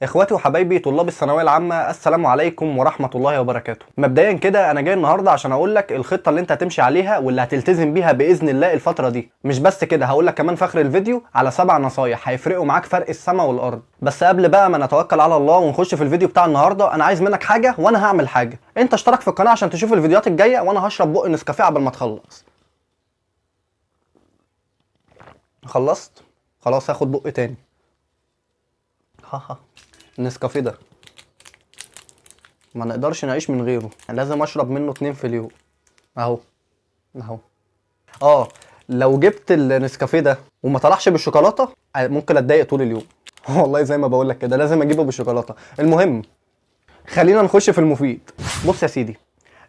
اخواتي وحبايبي طلاب الثانويه العامه، السلام عليكم ورحمه الله وبركاته. مبدئيا كده انا جاي النهارده عشان اقول لك الخطه اللي انت هتمشي عليها واللي هتلتزم بيها باذن الله الفتره دي. مش بس كده، هقول لك كمان في اخر الفيديو على 7 نصايح هيفرقوا معاك فرق السما والارض. بس قبل بقى ما نتوكل على الله ونخش في الفيديو بتاع النهارده، انا عايز منك حاجه وانا هعمل حاجه. انت اشترك في القناه عشان تشوف الفيديوهات الجايه، وانا هشرب بق نسكافيه قبل ما تخلص. خلصت؟ خلاص هاخد بق تاني. النسكافيه ده ما نقدرش نعيش من غيره، لازم اشرب منه 2 في اليوم. اهو لو جبت النسكافيه ده وما طلعش بالشوكولاته ممكن اتضايق طول اليوم. والله زي ما بقول لك كده لازم اجيبه بالشوكولاته. المهم خلينا نخش في المفيد. بص يا سيدي،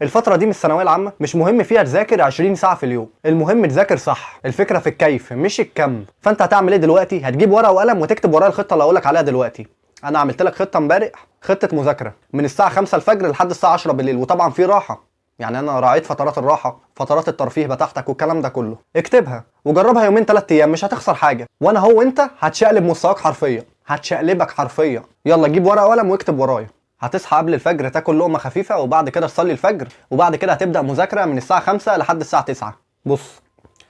الفترة دي من الثانوية العامة مش مهم فيها تذاكر 20 ساعة في اليوم، المهم تذاكر صح، الفكرة في الكيف مش الكم. فانت هتعمل ايه دلوقتي؟ هتجيب ورقة وقلم وتكتب ورايا الخطة اللي هقولك عليها دلوقتي. انا عملت لك خطة امبارح، خطة مذاكرة من الساعة 5 الفجر لحد الساعة 10 بالليل، وطبعا في راحة، يعني انا راعيت فترات الراحة، فترات الترفيه بتاعتك والكلام ده كله. اكتبها وجربها يومين 3 ايام، مش هتخسر حاجة، وانا هو انت هتشقلب مستواك حرفيا، هتشقلبك حرفيا. يلا جيب ورقة وقلم واكتب ورايا. هتصحى قبل الفجر تاكل لقمه خفيفه، وبعد كده تصلي الفجر، وبعد كده هتبدا مذاكره من الساعه 5 لحد الساعه 9. بص،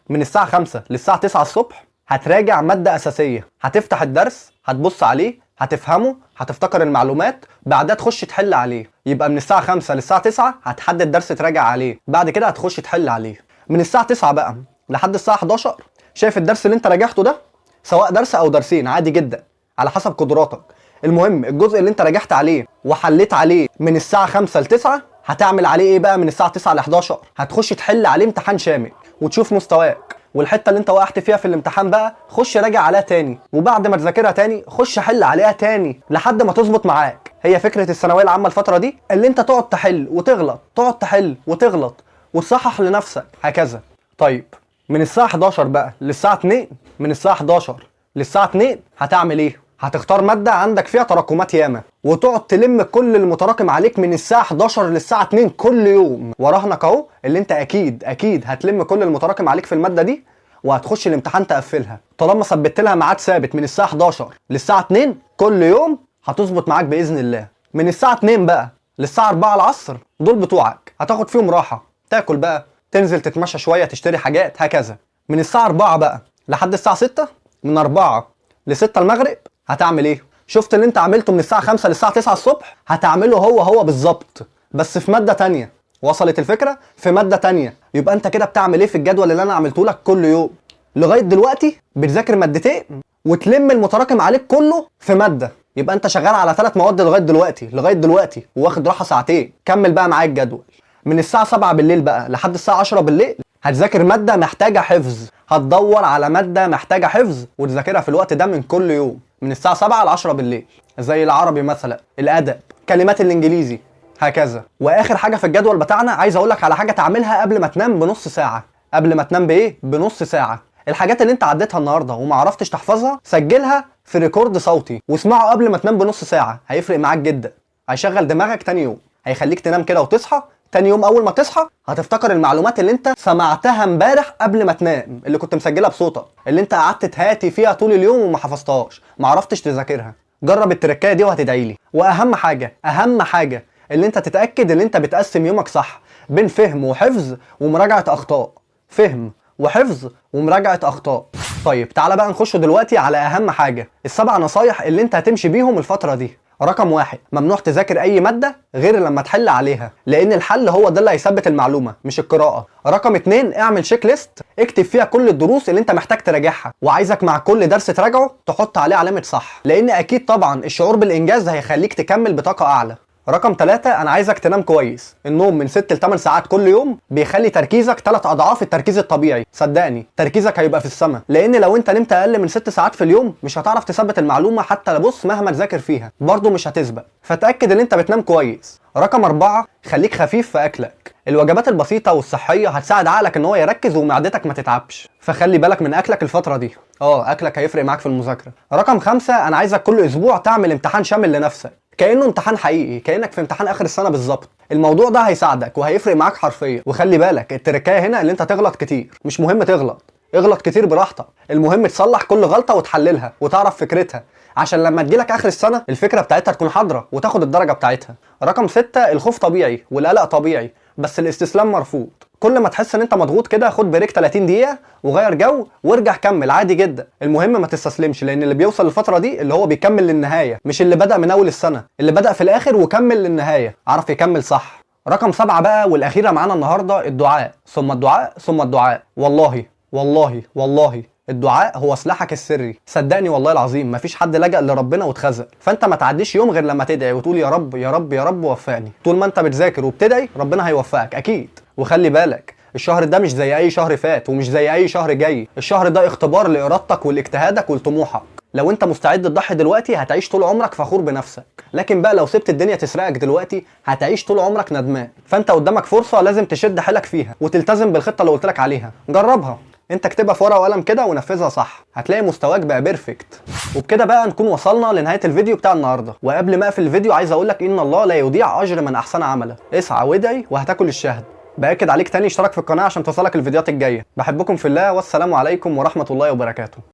من الساعه 5 للساعه 9 الصبح هتراجع ماده اساسيه، هتفتح الدرس، هتبص عليه، هتفهمه، هتفتكر المعلومات، بعدها تخش تحل عليه. يبقى من الساعه 5 للساعه 9 هتحدد درس تراجع عليه، بعد كده هتخش تحل عليه. من الساعه 9 بقى لحد الساعه 11 شايف الدرس اللي انت راجعته ده، سواء درس او درسين عادي جدا على حسب قدراتك. المهم الجزء اللي انت راجعت عليه وحليت عليه من الساعة 5 ل 9 هتعمل عليه ايه بقى؟ من الساعة 9 ل 11 هتخش تحل عليه امتحان شامل وتشوف مستواك، والحتة اللي انت وقعت فيها في الامتحان بقى خش راجع عليها تاني، وبعد ما تذاكرها تاني خش حل عليها تاني لحد ما تظبط معاك. هي فكرة الثانوية العامة الفترة دي اللي انت تقعد تحل وتغلط، تقعد تحل وتغلط وتصحح لنفسك هكذا. طيب من الساعة 11 بقى للساعة 2، من الساعة 11 للساعة 2 هتعمل ايه؟ هتختار مادة عندك فيها تراكمات ياما، وتقعد تلم كل المتراكم عليك من الساعة 11 للساعة 2 كل يوم. وراهنك اهو اللي انت اكيد هتلم كل المتراكم عليك في المادة دي، وهتخش الامتحان تقفلها. طالما ثبت لها ميعاد ثابت من الساعة 11 للساعة 2 كل يوم هتظبط معاك بإذن الله. من الساعة 2 بقى للساعة 4 العصر دول بتوعك، هتاخد فيهم راحة، تاكل بقى، تنزل تتمشى شوية، تشتري حاجات هكذا. من الساعة 4 بقى لحد الساعة 6، من 4 ل 6 المغرب هتعمل ايه؟ شفت اللي انت عملته من الساعة 5 للساعة 9 الصبح؟ هتعمله هو بالظبط، بس في مادة تانية. وصلت الفكرة؟ في مادة تانية. يبقى انت كده بتعمل ايه في الجدول اللي انا عملته لك كل يوم؟ لغاية دلوقتي بتذاكر مادتين وتلم المتراكم عليك كله في مادة. يبقى انت شغال على 3 مواد لغاية دلوقتي وواخد راحة ساعتين. كمل بقى معايا الجدول. من الساعة 7 بالليل بقى لحد الساعة 10 بالليل هتذاكر مادة محتاجة حفظ، هتدور على مادة محتاجة حفظ وتذاكرها في الوقت ده من كل يوم من الساعة 7 ل 10 بالليل، زي العربي مثلا، الأدب، كلمات الإنجليزي هكذا. وآخر حاجة في الجدول بتاعنا عايز أقولك على حاجة تعملها قبل ما تنام بنص ساعة. قبل ما تنام بإيه؟ بنص ساعة. الحاجات اللي انت عديتها النهاردة وما عرفتش تحفظها سجلها في ريكورد صوتي واسمعه قبل ما تنام بنص ساعة، هيفرق معاك جدا، هيشغل دماغك تاني يوم، هيخليك تنام كده وتصحى تاني يوم. اول ما تصحى هتفتكر المعلومات اللي انت سمعتها امبارح قبل ما تنام، اللي كنت مسجلها بصوتك، اللي انت قعدت تهاتي فيها طول اليوم وما حفظتهاش، ما عرفتش تذاكرها. جرب التركايه دي وهتدعي لي. واهم حاجه اللي انت تتاكد ان انت بتقسم يومك صح بين فهم وحفظ ومراجعه اخطاء، فهم وحفظ ومراجعه اخطاء. طيب تعالى بقى نخش دلوقتي على اهم حاجه، ال7 نصايح اللي انت هتمشي بيهم الفتره دي. رقم 1، ممنوع تذاكر اي مادة غير لما تحل عليها، لان الحل هو ده اللي هيثبت المعلومة مش القراءة. رقم 2، اعمل شيك ليست اكتب فيها كل الدروس اللي انت محتاج تراجعها، وعايزك مع كل درس تراجعه تحط عليه علامة صح، لان اكيد طبعا الشعور بالانجاز هيخليك تكمل بطاقة اعلى. رقم 3، انا عايزك تنام كويس. النوم من 6 ل 8 ساعات كل يوم بيخلي تركيزك 3 اضعاف التركيز الطبيعي. صدقني تركيزك هيبقى في السماء، لان لو انت نمت اقل من 6 ساعات في اليوم مش هتعرف تثبت المعلومة، حتى بص مهما تذاكر فيها برضه مش هتثبت، فتأكد ان انت بتنام كويس. رقم 4، خليك خفيف في اكلك. الوجبات البسيطة والصحية هتساعد عقلك ان هو يركز ومعدتك ما تتعبش، فخلي بالك من اكلك الفترة دي. اكلك هيفرق معاك في المذاكرة. رقم 5، انا عايزك كل اسبوع تعمل امتحان شامل لنفسك، كأنه امتحان حقيقي، كأنك في امتحان آخر السنة بالظبط. الموضوع ده هيساعدك وهيفرق معاك حرفيا. وخلي بالك التركاية هنا اللي انت تغلط كتير، مش مهم تغلط، اغلط كتير براحتك، المهم تصلح كل غلطه وتحللها وتعرف فكرتها، عشان لما تجيلك اخر السنه الفكره بتاعتها تكون حاضره وتاخد الدرجه بتاعتها. رقم 6، الخوف طبيعي والقلق طبيعي، بس الاستسلام مرفوض. كل ما تحس ان انت مضغوط كده خد بريك 30 دقيقه وغير جو وارجع كمل عادي جدا. المهم ما تستسلمش، لان اللي بيوصل للفتره دي اللي هو بيكمل للنهايه، مش اللي بدأ من اول السنه، اللي بدأ في الاخر وكمل للنهايه عرف يكمل صح. رقم 7 بقى والاخيره معانا النهارده، الدعاء ثم الدعاء ثم الدعاء. والله والله والله الدعاء هو سلاحك السري، صدقني والله العظيم مفيش حد لجأ لربنا واتخذل. فانت ما تعديش يوم غير لما تدعي وتقول يا رب يا رب يا رب وفقني. طول ما انت بتذاكر وبتدعي ربنا هيوفقك اكيد. وخلي بالك الشهر ده مش زي اي شهر فات ومش زي اي شهر جاي، الشهر ده اختبار لارادتك ولاجتهادك ولطموحك. لو انت مستعد تضحي دلوقتي هتعيش طول عمرك فخور بنفسك، لكن بقى لو سبت الدنيا تسرقك دلوقتي هتعيش طول عمرك ندمان. فانت قدامك فرصه لازم تشد حيلك فيها وتلتزم بالخطه اللي قلت لك عليها. جربها انت، اكتبها في ورقه وقلم كده ونفذها صح، هتلاقي مستواك بقى بيرفكت. وبكده بقى نكون وصلنا لنهايه الفيديو بتاع النهارده. وقبل ما اقفل الفيديو عايز اقول لك ان الله لا يضيع اجر من احسن عملا. اسعى وادعي وهتاكل الشهد. باكد عليك تاني اشترك في القناه عشان توصلك الفيديوهات الجايه. بحبكم في الله والسلام عليكم ورحمه الله وبركاته.